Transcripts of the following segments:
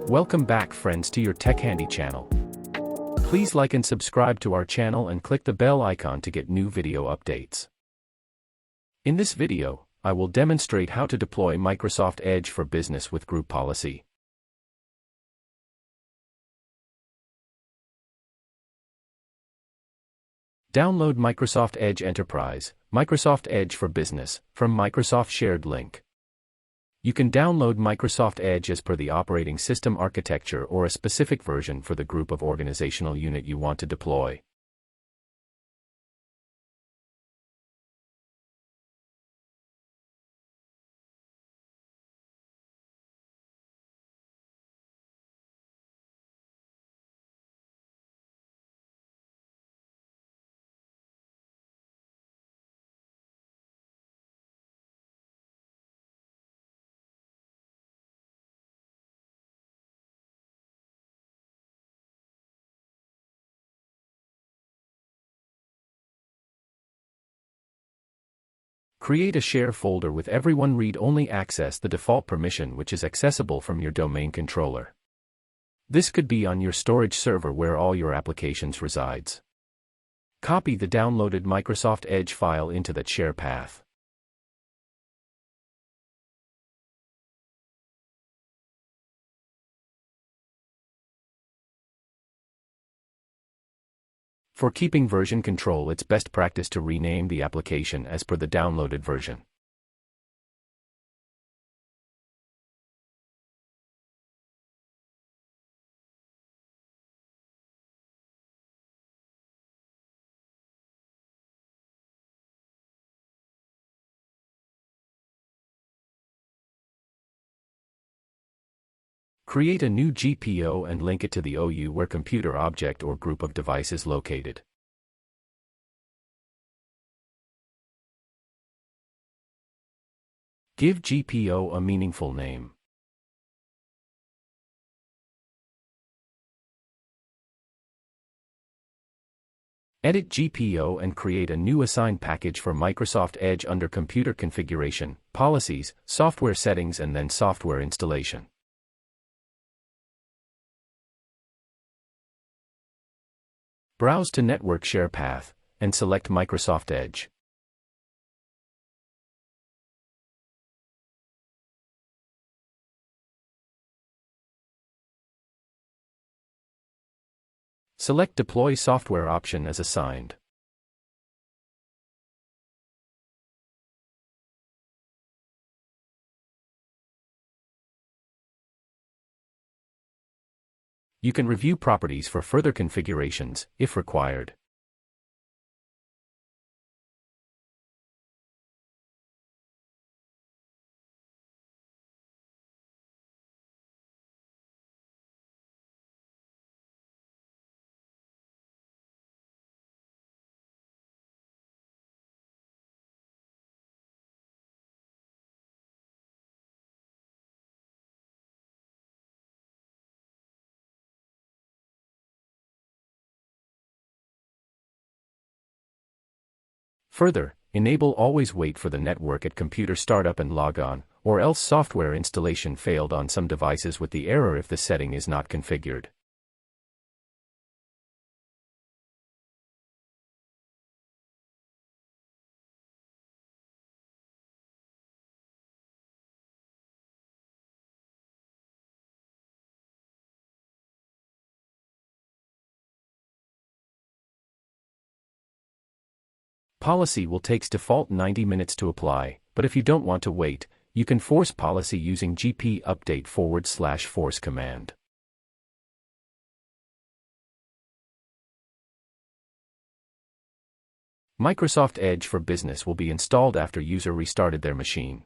Welcome back friends to your Techhandy channel. Please like and subscribe to our channel and click the bell icon to get new video updates. In this video, I will demonstrate how to deploy Microsoft Edge for Business with Group Policy. Download Microsoft Edge Enterprise, Microsoft Edge for Business, from Microsoft Shared Link. You can download Microsoft Edge as per the operating system architecture or a specific version for the group of organizational unit you want to deploy. Create a share folder with everyone read-only access, the default permission which is accessible from your domain controller. This could be on your storage server where all your applications resides. Copy the downloaded Microsoft Edge file into that share path. For keeping version control, it's best practice to rename the application as per the downloaded version. Create a new GPO and link it to the OU where computer object or group of devices located. Give GPO a meaningful name. Edit GPO and create a new assigned package for Microsoft Edge under Computer Configuration, Policies, Software Settings and then Software Installation. Browse to Network Share Path, and select Microsoft Edge. Select Deploy Software option as assigned. You can review properties for further configurations, if required. Further, enable Always Wait for the network at computer startup and log on, or else software installation failed on some devices with the error if the setting is not configured. Policy will take default 90 minutes to apply, but if you don't want to wait, you can force policy using gp update /force command. Microsoft Edge for Business will be installed after user restarted their machine.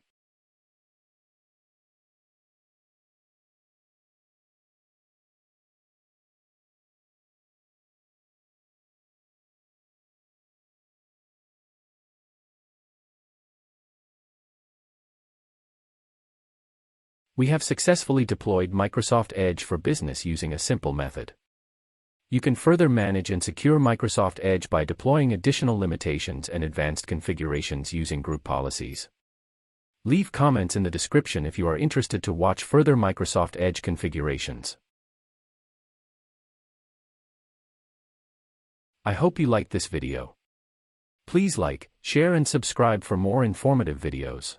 We have successfully deployed Microsoft Edge for Business using a simple method. You can further manage and secure Microsoft Edge by deploying additional limitations and advanced configurations using group policies. Leave comments in the description if you are interested to watch further Microsoft Edge configurations. I hope you liked this video. Please like, share and subscribe for more informative videos.